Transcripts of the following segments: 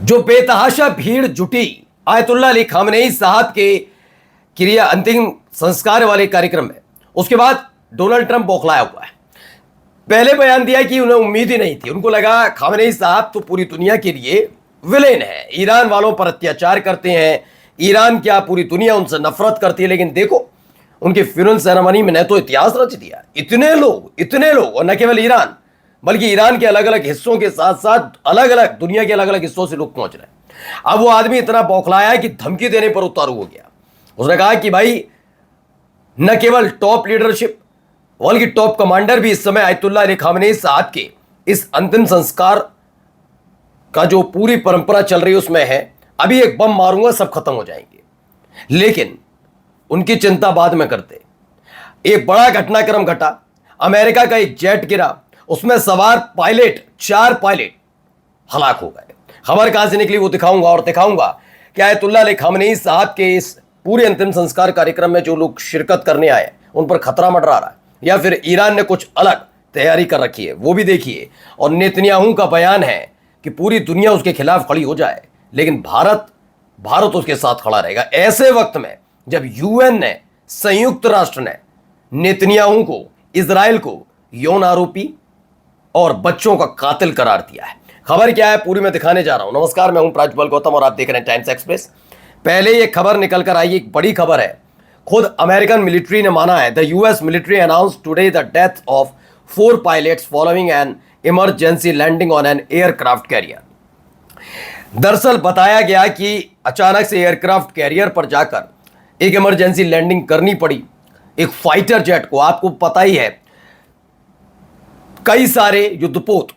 जो बेतहाशा भीड़ जुटी आयतुल्ला अली खामनेई साहब के क्रिया अंतिम संस्कार वाले कार्यक्रम में, उसके बाद डोनाल्ड ट्रंप बौखलाया हुआ है। पहले बयान दिया कि उन्हें उम्मीद ही नहीं थी, उनको लगा खामनेई साहब तो पूरी दुनिया के लिए विलेन है, ईरान वालों पर अत्याचार करते हैं, ईरान क्या पूरी दुनिया उनसे नफरत करती है। लेकिन देखो उनके फ्यूनरल सेरेमनी में ने तो इतिहास रच दिया। इतने लोग और न केवल ईरान बल्कि ईरान के अलग अलग हिस्सों के साथ साथ अलग अलग दुनिया के अलग अलग हिस्सों से लोग पहुंच रहे हैं। अब वो आदमी इतना बौखलाया कि धमकी देने पर उतारू हो गया। उसने कहा कि भाई न केवल टॉप लीडरशिप बल्कि टॉप कमांडर भी इस समय आयतुल्ला अली खामनेई साहब के इस अंतिम संस्कार का जो पूरी परंपरा चल रही है उसमें है, अभी एक बम मारूंगा सब खत्म हो जाएंगे। लेकिन उनकी चिंता बाद में करते। एक बड़ा घटनाक्रम घटा, अमेरिका का एक जेट गिरा, उसमें सवार पायलट 4 पायलट हलाक हो गए। खबर कहां से निकली वो दिखाऊंगा कि आयतुल्ला अली खामनेई साहब के इस पूरे अंतिम संस्कार कार्यक्रम में जो लोग शिरकत करने आए उन पर खतरा मंडरा रहा है या फिर ईरान ने कुछ अलग तैयारी कर रखी है, वो भी देखिए। और नेतन्याहू का बयान है कि पूरी दुनिया उसके खिलाफ खड़ी हो जाए लेकिन भारत उसके साथ खड़ा रहेगा। ऐसे वक्त में जब यूएन ने, संयुक्त राष्ट्र ने नेतन्याहू को, इजराइल को यौन आरोपी और बच्चों का कातिल करार दिया है। खबर क्या है पूरी मैं दिखाने जा रहा हूं। नमस्कार, मैं हूं प्राज्वल गौतम और आप देख रहे हैं टाइम्स एक्सप्रेस। पहले ये खबर निकल कर आई, एक बड़ी खबर है। खुद अमेरिकन मिलिट्री ने माना है, the US military announce today the death of 4 pilots following an emergency landing on an aircraft carrier. दरअसल बताया गया कि अचानक से एयरक्राफ्ट कैरियर पर जाकर एक इमरजेंसी लैंडिंग करनी पड़ी एक फाइटर जेट को। आपको पता ही है कई सारे युद्धपोत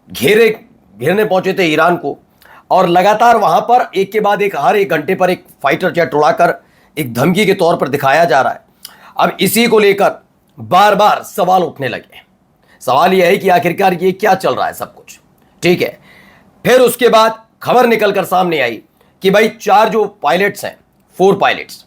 घेरने पहुंचे थे ईरान को और लगातार वहां पर एक के बाद एक हर 1 घंटे पर एक फाइटर जेट उड़ाकर एक धमकी के तौर पर दिखाया जा रहा है। अब इसी को लेकर बार बार सवाल उठने लगे। सवाल यह है कि आखिरकार ये क्या चल रहा है सब कुछ, ठीक है। फिर उसके बाद खबर निकलकर सामने आई कि भाई 4 जो पायलट्स हैं, 4 पायलट्स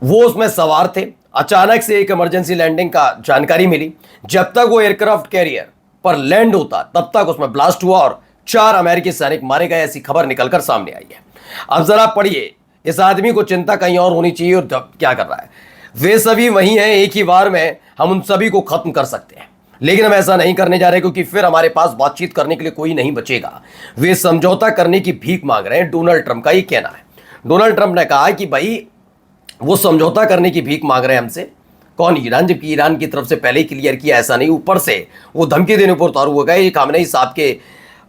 वो उसमें सवार थे। अचानक से एक इमरजेंसी लैंडिंग का जानकारी मिली। जब तक वो एयरक्राफ्ट कैरियर पर लैंड होता तब तक उसमें ब्लास्ट हुआ और 4 अमेरिकी सैनिक मारे गए, ऐसी खबर निकलकर सामने आई है। अब जरा पढ़िए, इस आदमी को चिंता कहीं और होनी चाहिए और क्या कर रहा है। वे सभी वही हैं, एक ही बार में हम उन सभी को खत्म कर सकते हैं, लेकिन हम ऐसा नहीं करने जा रहे क्योंकि फिर हमारे पास बातचीत करने के लिए कोई नहीं बचेगा। वे समझौता करने की भीख मांग रहे हैं, डोनाल्ड ट्रंप का ये कहना है। डोनाल्ड ट्रंप ने कहा कि भाई वो समझौता करने की भीख मांग रहे हैं हमसे। कौन? ईरान, जबकि ईरान की तरफ से पहले ही क्लियर किया ऐसा नहीं, ऊपर से वो धमकी देने पर उतारू हो गए। खामनेई साहब के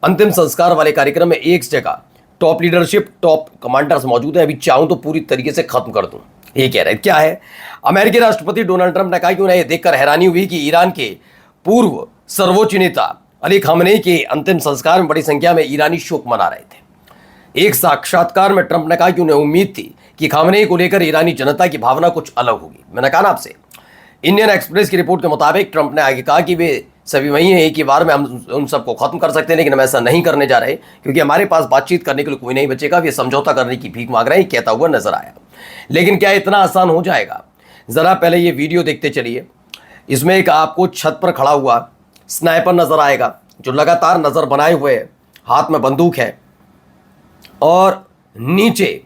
अंतिम संस्कार वाले कार्यक्रम में एक जगह टॉप लीडरशिप, टॉप कमांडर्स मौजूद है। अभी चाहूं तो पूरी तरीके से खत्म कर दूं, ये कह रहे हैं। क्या है? अमेरिकी राष्ट्रपति डोनाल्ड ट्रंप ने कहा कि उन्हें यह देखकर हैरानी हुई कि ईरान के पूर्व सर्वोच्च नेता अली खामनेई के अंतिम संस्कार में बड़ी संख्या में ईरानी शोक मना रहे थे। एक साक्षात्कार में ट्रंप ने कहा कि उन्हें उम्मीद थी कि खामनेई को लेकर ईरानी जनता की भावना कुछ अलग होगी। मैंने कहा ना आपसे। इंडियन एक्सप्रेस की रिपोर्ट के मुताबिक ट्रंप ने आगे कहा कि वे सभी वही हैं, एक ही बार में हम उन सबको खत्म कर सकते हैं, लेकिन हम ऐसा नहीं करने जा रहे क्योंकि हमारे पास बातचीत करने के लिए कोई नहीं बचेगा। वे समझौता करने की भीख मांग रहे हैं, कहता हुआ नजर आया। लेकिन क्या इतना आसान हो जाएगा? जरा पहले ये वीडियो देखते चलिए। इसमें एक आपको छत पर खड़ा हुआ स्नाइपर नजर आएगा जो लगातार नजर बनाए हुए है, हाथ में बंदूक है और नीचे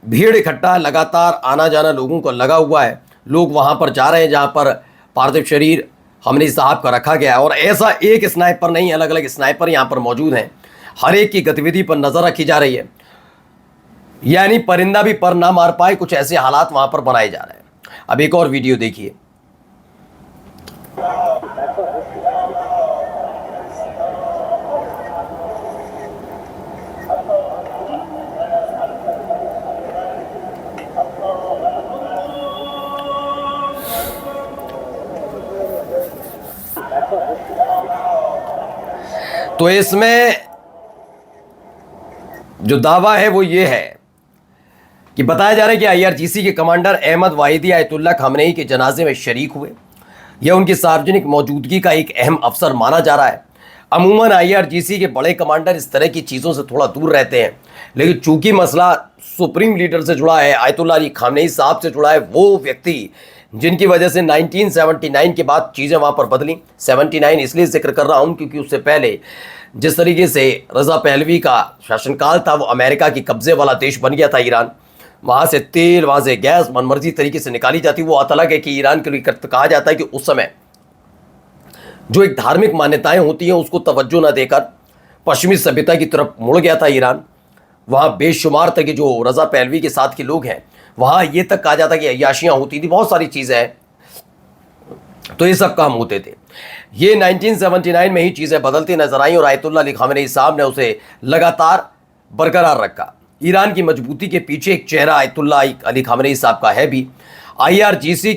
भीड़ इकट्ठा, लगातार आना जाना लोगों को लगा हुआ है। लोग वहां पर जा रहे हैं जहां पर पार्थिव शरीर खामनेई साहब का रखा गया है। और ऐसा एक स्नाइपर नहीं, अलग अलग स्नाइपर यहां पर मौजूद हैं। हर एक की गतिविधि पर नजर रखी जा रही है, यानी परिंदा भी पर ना मार पाए, कुछ ऐसे हालात वहां पर बनाए जा रहे हैं। अब एक और वीडियो देखिए। तो इसमें जो दावा है वो ये है कि बताया जा रहा है कि आईआरजीसी के commander Ahmad Vahidi Ayatollah Khamenei के जनाजे में शरीक हुए। यह उनकी सार्वजनिक मौजूदगी का एक अहम अवसर माना जा रहा है। अमूमन आईआरजीसी के बड़े कमांडर इस तरह की चीज़ों से थोड़ा दूर रहते हैं, लेकिन चूंकि मसला सुप्रीम लीडर से जुड़ा है, आयतुल्ला अली खामनेई साहब से जुड़ा है, वो व्यक्ति जिनकी वजह से 1979 के बाद चीज़ें वहाँ पर बदली। 79 इसलिए जिक्र कर रहा हूँ क्योंकि उससे पहले जिस तरीके से रजा पहलवी का शासनकाल था, वो अमेरिका की कब्जे वाला देश बन गया था ईरान। वहाँ से तेल, वहाँ से गैस मनमर्जी तरीके से निकाली जाती। वो बात अलग है कि ईरान के लिए कहा जाता है कि उस समय जो एक धार्मिक मान्यताएं होती हैं उसको तवज्जो न देकर पश्चिमी सभ्यता की तरफ मुड़ गया था ईरान। वहाँ बेशुमार तक जो रजा पहलवी के साथ के लोग हैं, वहाँ ये तक कहा जाता कि अय्याशियाँ होती थी, बहुत सारी चीज़ें हैं। तो ये सब काम होते थे। ये 1979 में ही चीज़ें बदलती नजर आई और आयतुल्लाह अली खामेनी साहब ने उसे लगातार बरकरार रखा। ईरान की मजबूती के पीछे एक चेहरा आयतुल्लाह अली खामेनी साहब का है भी। IRGC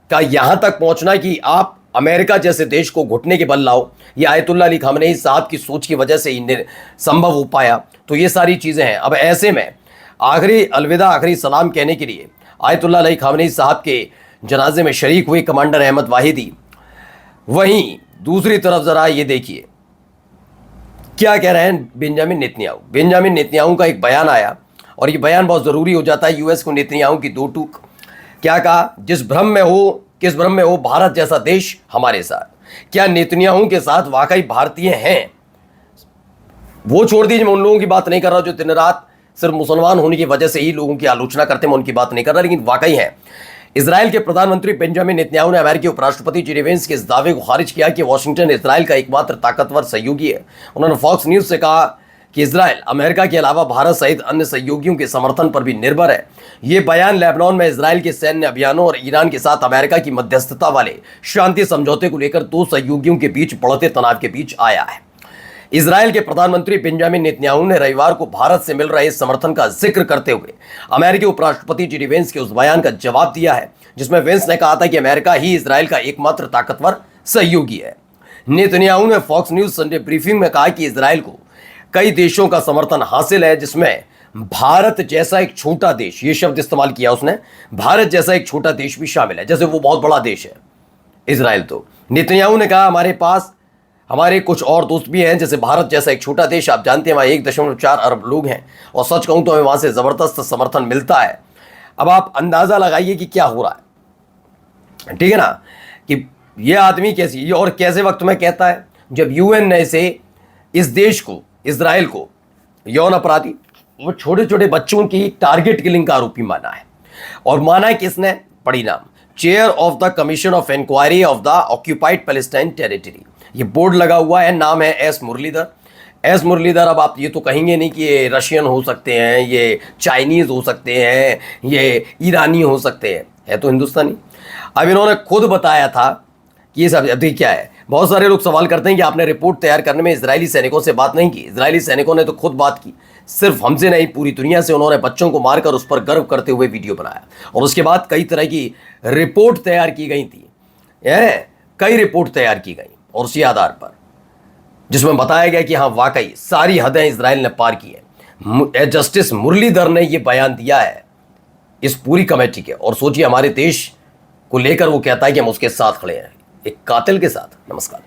का यहाँ तक पहुँचना कि आप अमेरिका जैसे देश को घुटने के बल लाओ, ये आयतुल्लाह अली खामेनी साहब की सोच की वजह से ही संभव हो पाया। तो ये सारी चीज़ें हैं। अब ऐसे में आखिरी अलविदा, आखिरी सलाम कहने के लिए आयतुल्लाह अली खामेनी साहब के जनाजे में शरीक हुए कमांडर अहमद वाहिदी। वहीं दूसरी तरफ जरा ये देखिए क्या कह रहे हैं बेंजामिन नेतन्याहू। बेंजामिन नेतन्याहू का एक बयान आया और ये बयान बहुत ज़रूरी हो जाता है। यूएस को नेतन्याहू की दो टूक। क्या कहा? किस भ्रम में हो भारत जैसा देश हमारे साथ। क्या नेतन्याहू के साथ वाकई भारतीय हैं? वो छोड़ दीजिए, मैं उन लोगों की बात नहीं कर रहा जो दिन रात सिर्फ मुसलमान होने की वजह से ही लोगों की आलोचना करते हैं, मैं उनकी बात नहीं कर रहा, लेकिन वाकई है। इजराइल के प्रधानमंत्री बेंजामिन नेतन्याहू ने अमेरिकी उपराष्ट्रपति जेडी वेंस के इस दावे को खारिज किया कि वॉशिंगटन इजराइल का एकमात्र ताकतवर सहयोगी है। उन्होंने फॉक्स न्यूज से कहा कि इजराइल अमेरिका के अलावा भारत सहित अन्य सहयोगियों के समर्थन पर भी निर्भर है। ये बयान लेबनान में इजराइल के सैन्य अभियानों और ईरान के साथ अमेरिका की मध्यस्थता वाले शांति समझौते को लेकर दो सहयोगियों के बीच बढ़ते तनाव के बीच आया है। इजराइल के प्रधानमंत्री बेंजामिन नेतन्याहू ने रविवार को भारत से मिल रहे समर्थन का जिक्र करते हुए अमेरिकी उपराष्ट्रपति जेडी वेंस के उस बयान का जवाब दिया है जिसमें वेंस ने कहा था कि अमेरिका ही इजराइल का एकमात्र ताकतवर सहयोगी है। नेतन्याहू ने फॉक्स न्यूज संडे ब्रीफिंग में कहा कि इजराइल को कई देशों का समर्थन हासिल है, जिसमें भारत जैसा एक छोटा देश, ये शब्द इस्तेमाल किया उसने, भारत जैसा एक छोटा देश भी शामिल है, जैसे वो बहुत बड़ा देश है इजराइल। तो नेतन्याहू ने कहा हमारे पास हमारे कुछ और दोस्त भी हैं, जैसे भारत जैसा एक छोटा देश, आप जानते हैं वहाँ 1.4 अरब लोग हैं और सच कहूँ तो हमें वहाँ से ज़बरदस्त समर्थन मिलता है। अब आप अंदाज़ा लगाइए कि क्या हो रहा है, ठीक है ना, कि ये आदमी कैसी और कैसे वक्त में कहता है जब यूएन ने इस देश को, इजराइल को यौन अपराधी, वो छोटे छोटे बच्चों की टारगेट किलिंग का आरोपी माना है। और माना है किसने? पढ़ी नाम, chair of the commission of inquiry of the occupied Palestine territory, ये बोर्ड लगा हुआ है, नाम है एस मुरलीधर। एस मुरलीधर, अब आप ये तो कहेंगे नहीं कि ये रशियन हो सकते हैं, ये चाइनीज़ हो सकते हैं, ये ईरानी हो सकते हैं, है तो हिंदुस्तानी। अब इन्होंने खुद बताया था कि ये सब अभी क्या है। बहुत सारे लोग सवाल करते हैं कि आपने रिपोर्ट तैयार करने में इजरायली सैनिकों से बात नहीं की। इजरायली सैनिकों ने तो खुद बात की, सिर्फ हमसे नहीं पूरी दुनिया से। उन्होंने बच्चों को मारकर उस पर गर्व करते हुए वीडियो बनाया और उसके बाद कई तरह की रिपोर्ट तैयार की गई थी, कई रिपोर्ट तैयार की गई और उसी आधार पर जिसमें बताया गया कि हाँ वाकई सारी हदें इजराइल ने पार की है। जस्टिस मुरलीधर ने यह बयान दिया है इस पूरी कमेटी के, और सोचिए हमारे देश को लेकर वो कहता है कि हम उसके साथ खड़े हैं, एक कातिल के साथ। नमस्कार।